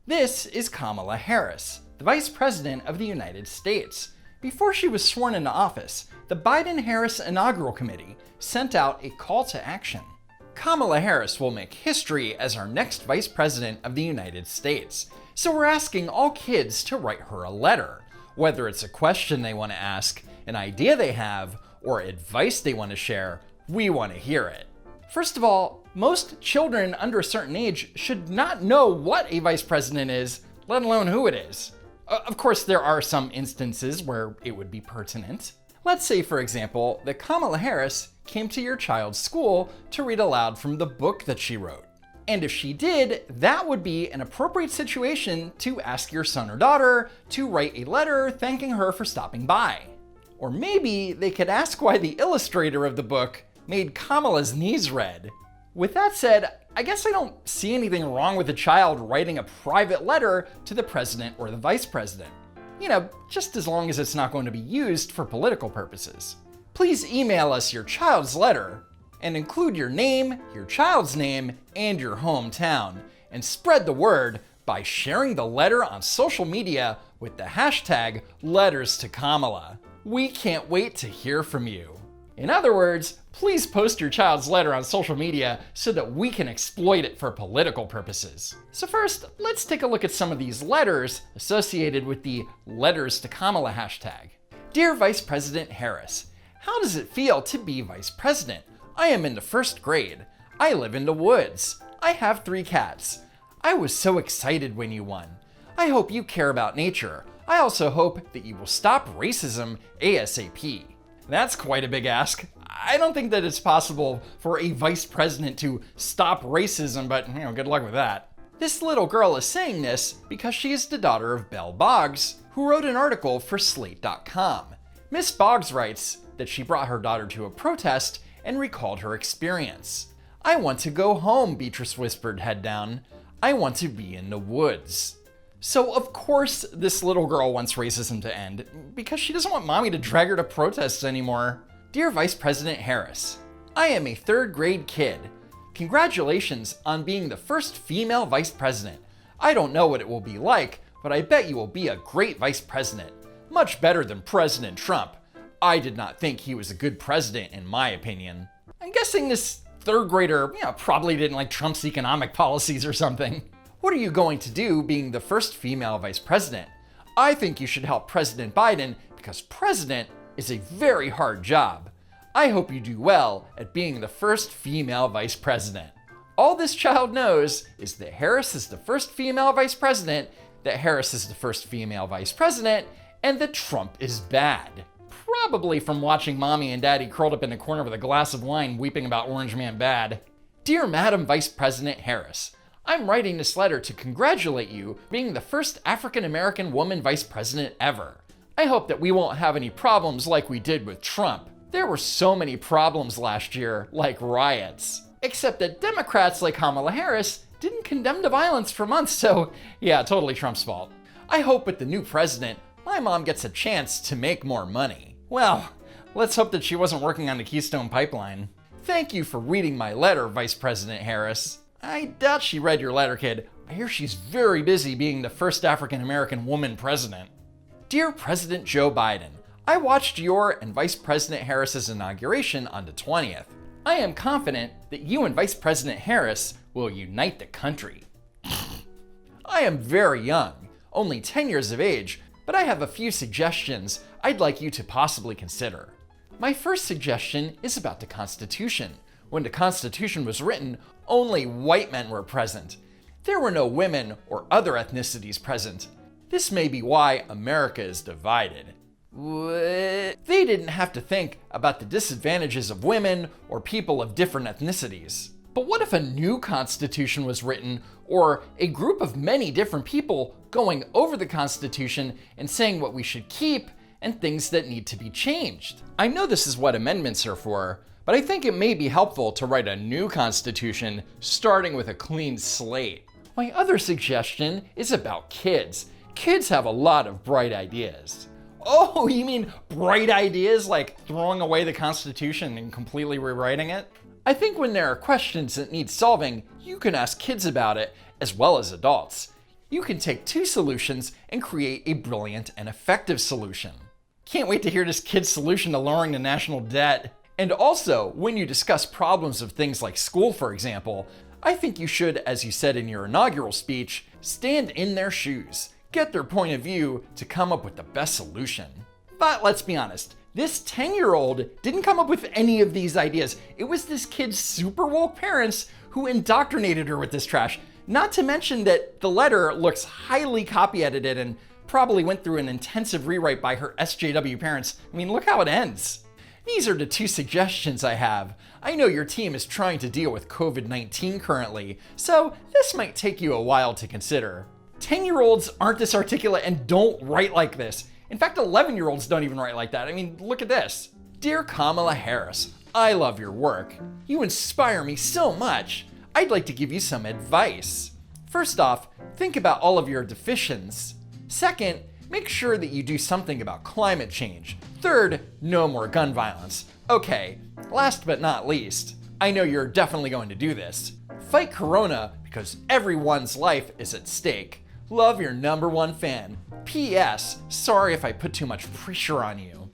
This is Kamala Harris, the Vice President of the United States. Before she was sworn into office, the Biden-Harris Inaugural Committee sent out a call to action. Kamala Harris will make history as our next Vice President of the United States, so we're asking all kids to write her a letter. Whether it's a question they want to ask, an idea they have, or advice they want to share, we want to hear it. First of all, most children under a certain age should not know what a vice president is, let alone who it is. Of course, there are some instances where it would be pertinent. Let's say, for example, that Kamala Harris came to your child's school to read aloud from the book that she wrote. And if she did, that would be an appropriate situation to ask your son or daughter to write a letter thanking her for stopping by. Or maybe they could ask why the illustrator of the book made Kamala's knees red. With that said, I guess I don't see anything wrong with a child writing a private letter to the president or the vice president. Just as long as it's not going to be used for political purposes. Please email us your child's letter and include your name, your child's name, and your hometown, and spread the word by sharing the letter on social media with the hashtag #LettersToKamala. We can't wait to hear from you. In other words, please post your child's letter on social media so that we can exploit it for political purposes. So first, let's take a look at some of these letters associated with the Letters to Kamala hashtag. Dear Vice President Harris, how does it feel to be Vice President? I am in the first grade. I live in the woods. I have 3 cats. I was so excited when you won. I hope you care about nature. I also hope that you will stop racism ASAP. That's quite a big ask. I don't think that it's possible for a vice president to stop racism, but good luck with that. This little girl is saying this because she is the daughter of Belle Boggs, who wrote an article for Slate.com. Miss Boggs writes that she brought her daughter to a protest and recalled her experience. I want to go home, Beatrice whispered, head down. I want to be in the woods. So of course this little girl wants racism to end, because she doesn't want mommy to drag her to protests anymore. Dear Vice President Harris, I am a 3rd grade kid. Congratulations on being the first female vice president. I don't know what it will be like, but I bet you will be a great vice president. Much better than President Trump. I did not think he was a good president in my opinion. I'm guessing this 3rd grader, probably didn't like Trump's economic policies or something. What are you going to do being the first female vice president? I think you should help President Biden because president is a very hard job. I hope you do well at being the first female vice president. All this child knows is that Harris is the first female vice president, that Harris is the first female vice president, and that Trump is bad. Probably from watching mommy and daddy curled up in a corner with a glass of wine weeping about Orange Man bad. Dear Madam Vice President Harris, I'm writing this letter to congratulate you being the first African-American woman vice president ever. I hope that we won't have any problems like we did with Trump. There were so many problems last year, like riots. Except that Democrats like Kamala Harris didn't condemn the violence for months, so yeah, totally Trump's fault. I hope with the new president, my mom gets a chance to make more money. Well, let's hope that she wasn't working on the Keystone Pipeline. Thank you for reading my letter, Vice President Harris. I doubt she read your letter, kid. I hear she's very busy being the first African-American woman president. Dear President Joe Biden, I watched your and Vice President Harris's inauguration on the 20th. I am confident that you and Vice President Harris will unite the country. I am very young, only 10 years of age, but I have a few suggestions I'd like you to possibly consider. My first suggestion is about the Constitution. When the Constitution was written, only white men were present. There were no women or other ethnicities present. This may be why America is divided. What? They didn't have to think about the disadvantages of women or people of different ethnicities. But what if a new Constitution was written, or a group of many different people going over the Constitution and saying what we should keep and things that need to be changed? I know this is what amendments are for, but I think it may be helpful to write a new Constitution starting with a clean slate. My other suggestion is about kids. Kids have a lot of bright ideas. Oh, you mean bright ideas like throwing away the Constitution and completely rewriting it? I think when there are questions that need solving, you can ask kids about it as well as adults. You can take two solutions and create a brilliant and effective solution. Can't wait to hear this kid's solution to lowering the national debt. And also, when you discuss problems of things like school, for example, I think you should, as you said in your inaugural speech, stand in their shoes, get their point of view to come up with the best solution. But let's be honest, this 10-year-old didn't come up with any of these ideas. It was this kid's super woke parents who indoctrinated her with this trash. Not to mention that the letter looks highly copy edited and probably went through an intensive rewrite by her SJW parents. I mean, look how it ends. These are the two suggestions I have. I know your team is trying to deal with COVID-19 currently, so this might take you a while to consider. 10-year-olds aren't this articulate and don't write like this. In fact, 11-year-olds don't even write like that. I mean, look at this. Dear Kamala Harris, I love your work. You inspire me so much. I'd like to give you some advice. First off, think about all of your deficiencies. Second, make sure that you do something about climate change. Third, no more gun violence. Okay, last but not least, I know you're definitely going to do this. Fight Corona because everyone's life is at stake. Love, your #1 fan. P.S. Sorry if I put too much pressure on you.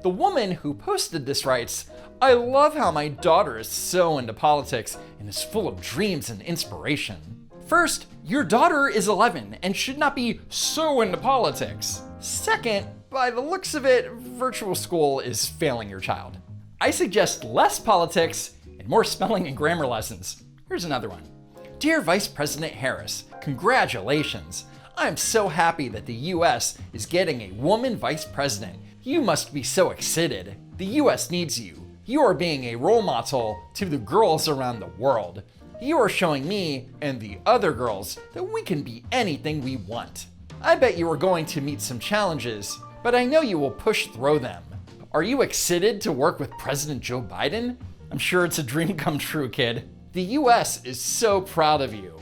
The woman who posted this writes, I love how my daughter is so into politics and is full of dreams and inspiration. First, your daughter is 11 and should not be so into politics. Second, by the looks of it, virtual school is failing your child. I suggest less politics and more spelling and grammar lessons. Here's another one. Dear Vice President Harris, congratulations. I'm so happy that the US is getting a woman vice president. You must be so excited. The US needs you. You are being a role model to the girls around the world. You are showing me and the other girls that we can be anything we want. I bet you are going to meet some challenges, but I know you will push through them. Are you excited to work with President Joe Biden? I'm sure it's a dream come true, kid. The US is so proud of you.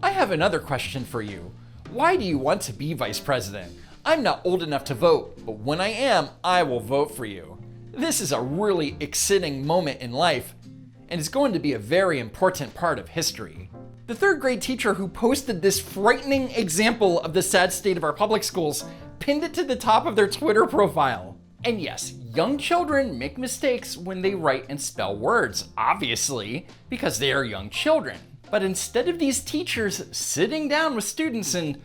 I have another question for you. Why do you want to be vice president? I'm not old enough to vote, but when I am, I will vote for you. This is a really exciting moment in life, and it's going to be a very important part of history. The third grade teacher who posted this frightening example of the sad state of our public schools pinned it to the top of their Twitter profile. And yes, young children make mistakes when they write and spell words, obviously, because they are young children. But instead of these teachers sitting down with students and,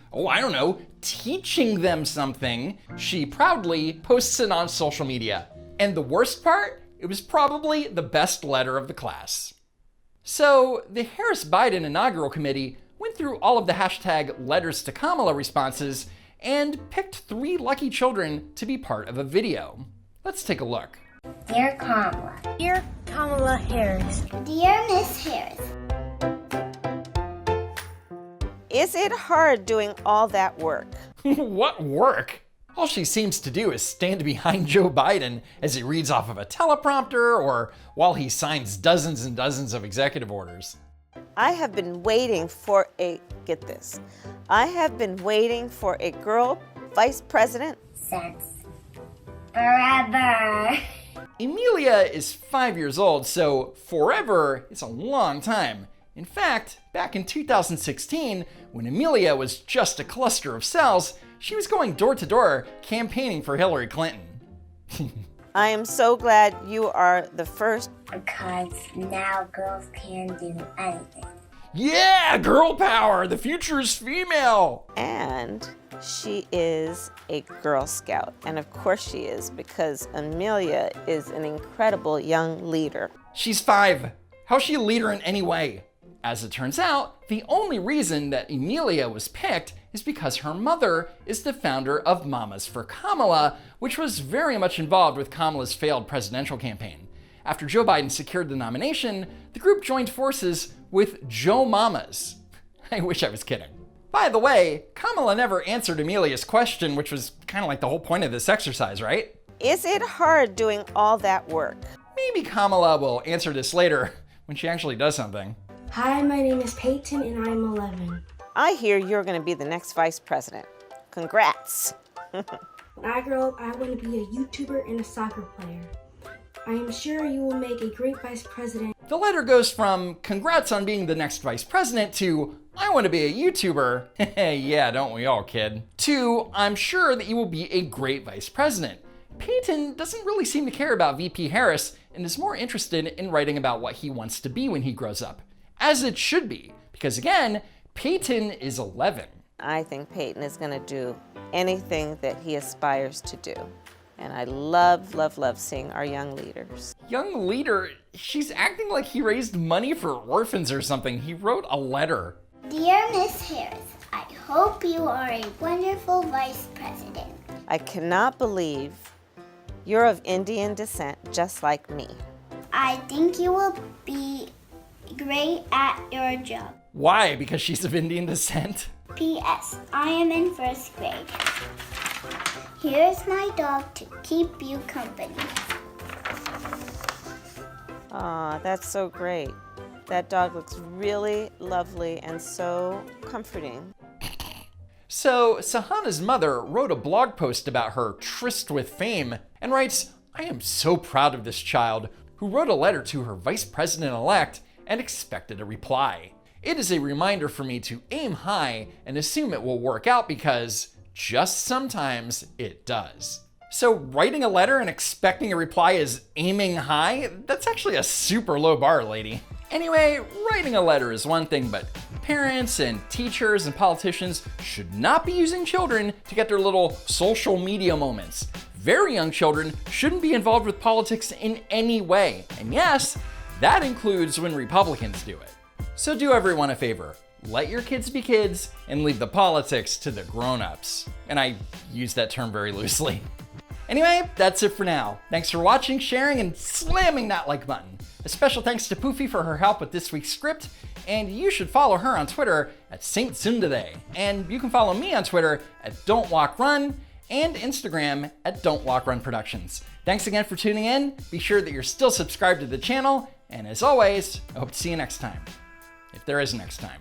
teaching them something, she proudly posts it on social media. And the worst part? It was probably the best letter of the class. So the Harris-Biden inaugural committee went through all of the hashtag letters to Kamala responses and picked 3 lucky children to be part of a video. Let's take a look. Dear Kamala. Dear Kamala Harris. Dear Miss Harris. Is it hard doing all that work? What work? All she seems to do is stand behind Joe Biden as he reads off of a teleprompter or while he signs dozens and dozens of executive orders. I have been waiting for get this. I have been waiting for a girl vice president Since forever. Emilia is 5 years old, so forever is a long time. In fact, back in 2016, when Emilia was just a cluster of cells, she was going door to door campaigning for Hillary Clinton. I am so glad you are the first. Because now girls can do anything. Yeah, girl power! The future is female! And she is a Girl Scout. And of course she is, because Amelia is an incredible young leader. She's 5. How's she a leader in any way? As it turns out, the only reason that Emilia was picked is because her mother is the founder of Mamas for Kamala, which was very much involved with Kamala's failed presidential campaign. After Joe Biden secured the nomination, the group joined forces with Joe Mamas. I wish I was kidding. By the way, Kamala never answered Emilia's question, which was kind of like the whole point of this exercise, right? Is it hard doing all that work? Maybe Kamala will answer this later when she actually does something. Hi, my name is Peyton and I'm 11. I hear you're going to be the next vice president. Congrats. When I grow up, I want to be a YouTuber and a soccer player. I am sure you will make a great vice president. The letter goes from congrats on being the next vice president to I want to be a YouTuber. Yeah, don't we all, kid? To I'm sure that you will be a great vice president. Peyton doesn't really seem to care about VP Harris and is more interested in writing about what he wants to be when he grows up. As it should be, because again, Peyton is 11. I think Peyton is going to do anything that he aspires to do. And I love, love, love seeing our young leaders. Young leader? She's acting like he raised money for orphans or something. He wrote a letter. Dear Miss Harris, I hope you are a wonderful vice president. I cannot believe you're of Indian descent just like me. I think you will be great at your job. Why? Because she's of Indian descent? P.S. I am in 1st grade. Here's my dog to keep you company. Aw, that's so great. That dog looks really lovely and so comforting. So, Sahana's mother wrote a blog post about her tryst with fame and writes, I am so proud of this child who wrote a letter to her vice president-elect and expected a reply. It is a reminder for me to aim high and assume it will work out because just sometimes it does. So writing a letter and expecting a reply is aiming high? That's actually a super low bar, lady. Anyway, writing a letter is one thing, but parents and teachers and politicians should not be using children to get their little social media moments. Very young children shouldn't be involved with politics in any way. And yes, that includes when Republicans do it. So do everyone a favor. Let your kids be kids and leave the politics to the grown-ups. And I use that term very loosely. Anyway, that's it for now. Thanks for watching, sharing, and slamming that like button. A special thanks to Poofy for her help with this week's script, and you should follow her on Twitter at Saint Sundaday. And you can follow me on Twitter at Don't Walk Run and Instagram at Don't Walk Run Productions. Thanks again for tuning in. Be sure that you're still subscribed to the channel, and as always, I hope to see you next time. If there is a next time.